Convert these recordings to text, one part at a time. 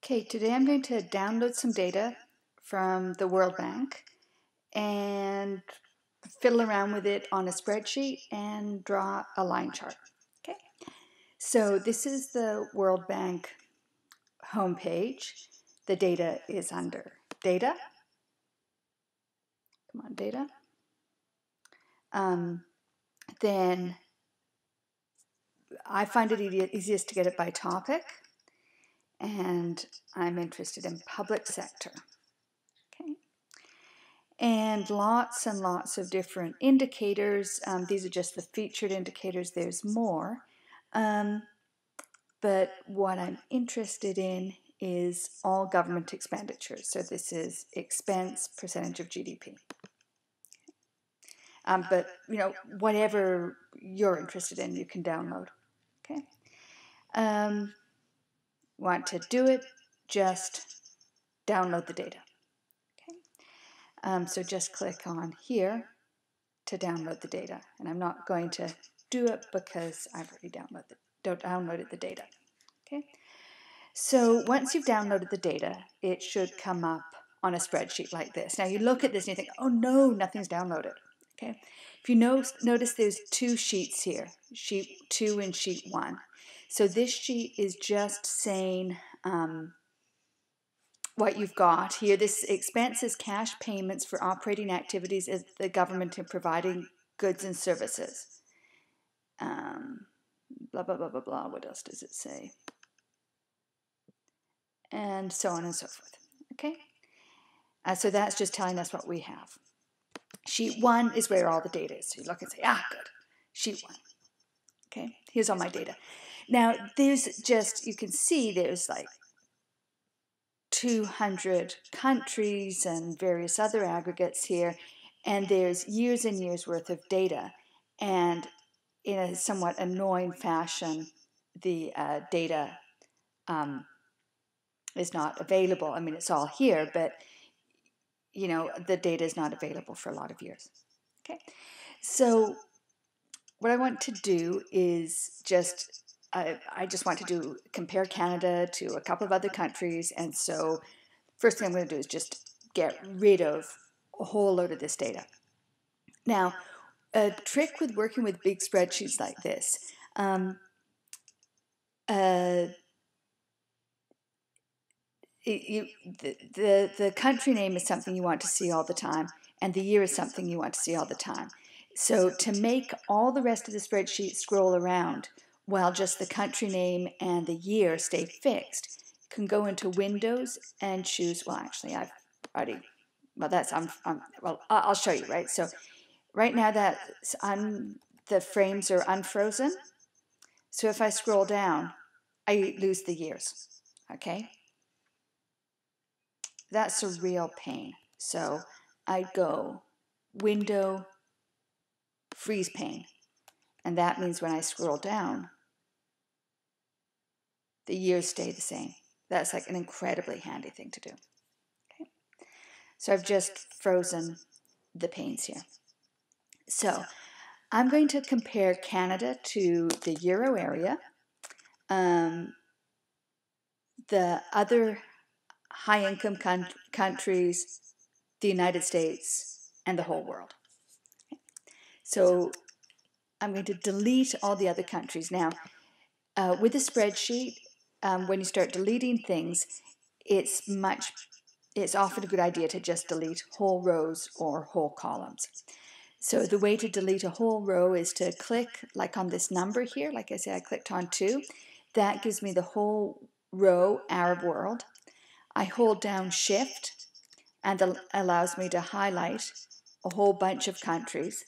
Okay, today I'm going to download some data from the World Bank and fiddle around with it on a spreadsheet and draw a line chart. Okay, so this is the World Bank homepage. The data is under Data. Come on, Data. Then I find it easiest to get it by topic, and I'm interested in public sector. Okay. And lots of different indicators. These are just the featured indicators. There's more. But what I'm interested in is all government expenditures. So this is expense percentage of GDP. But, you know, whatever you're interested in, you can download. Okay. Want to do it, just download the data. So just click on here to download the data. And I'm not going to do it because I've already downloaded the data. Okay. So once you've downloaded the data, it should come up on a spreadsheet like this. Now you look at this and you think, oh no, nothing's downloaded. Okay. If you notice there's two sheets here, sheet 2 and sheet 1. So this sheet is just saying what you've got here. This expense is cash payments for operating activities of the government in providing goods and services. Blah, blah, blah, blah, blah. What else does it say? And so on and so forth. Okay? So that's just telling us what we have. Sheet 1 is where all the data is. So you look and say, good. Sheet 1. Okay? Here's all my data. Now, there's just, you can see there's like 200 countries and various other aggregates here, and there's years and years worth of data, and in a somewhat annoying fashion the data is not available. I mean, it's all here, but you know, the data is not available for a lot of years. Okay, so what I want to do is just I just want to compare Canada to a couple of other countries, and so first thing I'm going to do is just get rid of a whole load of this data. Now, a trick with working with big spreadsheets like this, the country name is something you want to see all the time, and the year is something you want to see all the time. So to make all the rest of the spreadsheet scroll around while just the country name and the year stay fixed, you can go into Windows and choose, well, actually, I've already, well, that's, well, I'll show you, right? So right now the frames are unfrozen. So if I scroll down, I lose the years, okay? That's a real pain. So I go Window, freeze pane. And that means when I scroll down, the years stay the same. That's like an incredibly handy thing to do. Okay. So I've just frozen the panes here. So I'm going to compare Canada to the Euro area, the other high-income countries, the United States, and the whole world. Okay. So I'm going to delete all the other countries. Now, with a spreadsheet, when you start deleting things, it's often a good idea to just delete whole rows or whole columns. So the way to delete a whole row is to click like on this number here. Like I said, I clicked on 2. That gives me the whole row, Arab world. I hold down Shift, and that allows me to highlight a whole bunch of countries.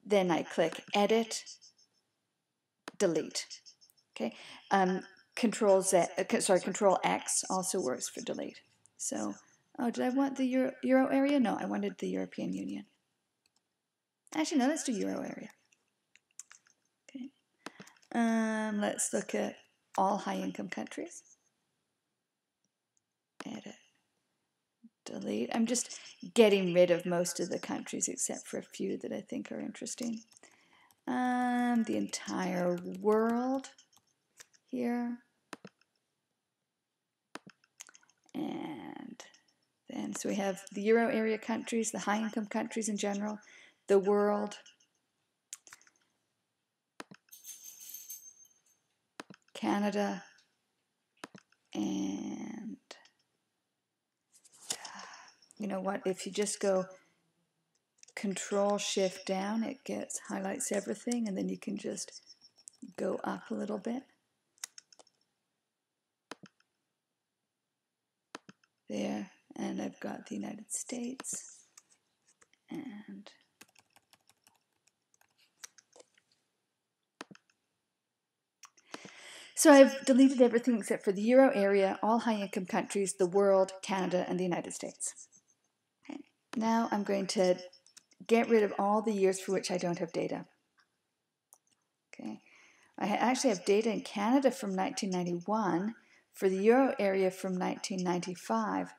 Then I click Edit, Delete. Okay, Control X also works for delete. So, did I want the Euro area? No, I wanted the European Union. Actually, no, let's do Euro area. Okay, let's look at all high-income countries. Edit, delete. I'm just getting rid of most of the countries except for a few that I think are interesting. The entire world here. again. So we have the Euro area countries, the high-income countries in general, the world, Canada, and you know what? If you just go Control-Shift down, it highlights everything, and then you can just go up a little bit. There, and I've got the United States, and so I've deleted everything except for the Euro area, all high-income countries, the world, Canada, and the United States. Okay. Now I'm going to get rid of all the years for which I don't have data. Okay. I actually have data in Canada from 1991, for the Euro area from 1995,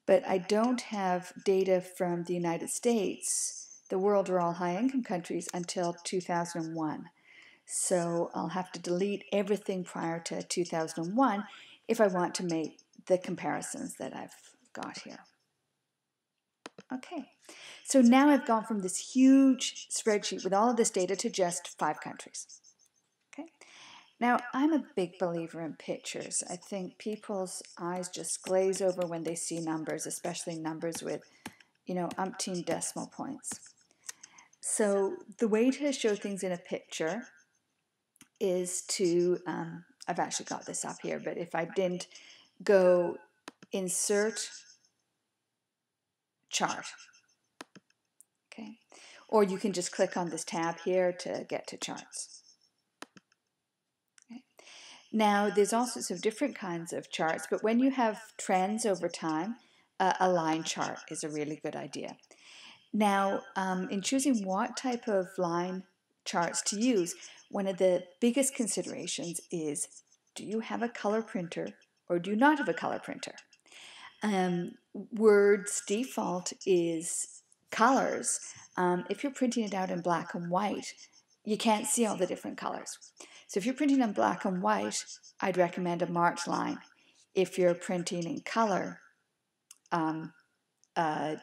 but I don't have data from the United States, the world, or all high-income countries until 2001. So I'll have to delete everything prior to 2001 if I want to make the comparisons that I've got here. Okay, so now I've gone from this huge spreadsheet with all of this data to just 5 countries. Okay, now I'm a big believer in pictures. I think people's eyes just glaze over when they see numbers, especially numbers with, you know, umpteen decimal points. So the way to show things in a picture is to, I've actually got this up here, but if I didn't go Insert Chart, okay, or you can just click on this tab here to get to charts. Okay. Now there's all sorts of different kinds of charts, but when you have trends over time, a line chart is a really good idea. Now, in choosing what type of line charts to use, one of the biggest considerations is, do you have a color printer or do you not have a color printer? Word's default is colors. If you're printing it out in black and white, you can't see all the different colors. So if you're printing in black and white, I'd recommend a marked line. If you're printing in color,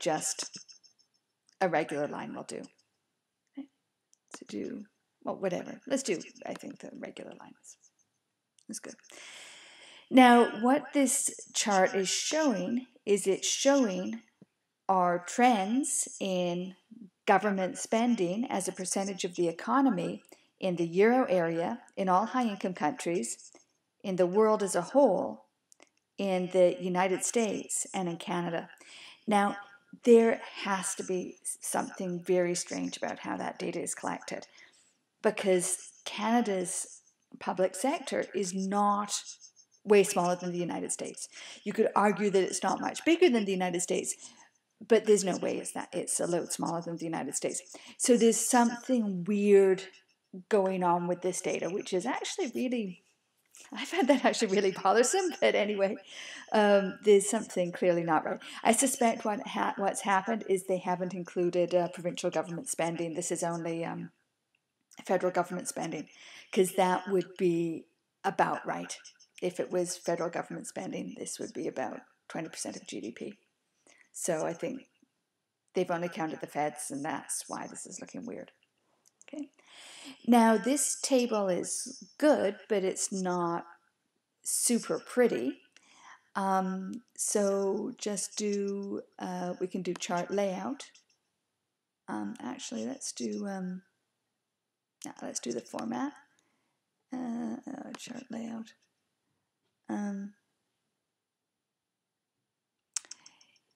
just a regular line will do. Okay. So do, well, whatever. Let's do, I think, the regular line is good. Now, what this chart is showing is it's showing our trends in government spending as a percentage of the economy in the Euro area, in all high-income countries, in the world as a whole, in the United States, and in Canada. Now, there has to be something very strange about how that data is collected, because Canada's public sector is not way smaller than the United States. You could argue that it's not much bigger than the United States, but there's no way it's a load smaller than the United States. So there's something weird going on with this data, which is actually really, I find that actually really bothersome, but anyway, there's something clearly not right. I suspect what's happened is they haven't included provincial government spending. This is only federal government spending, because that would be about right. If it was federal government spending, this would be about 20% of GDP. So I think they've only counted the feds, and that's why this is looking weird. Okay. Now, this table is good, but it's not super pretty. So just do, we can do chart layout. Actually, let's do the format. Chart layout.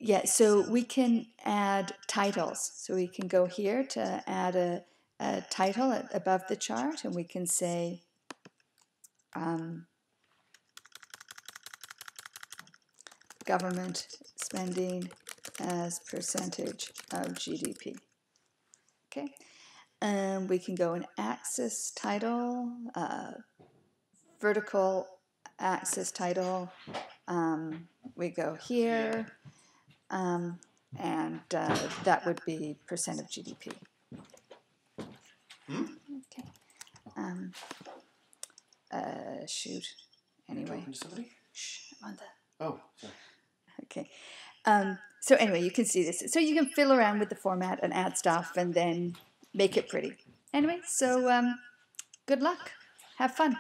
Yeah, so we can add titles. So we can go here to add a title above the chart, and we can say government spending as percentage of GDP. Okay, and we can go in axis title, vertical axis title. We go here, and that would be percent of GDP. Okay. Shoot. Anyway. Talking to somebody? Shh, I'm on the. Oh, sorry. Okay. So anyway, you can see this. So you can fill around with the format and add stuff and then make it pretty. Anyway, so good luck. Have fun.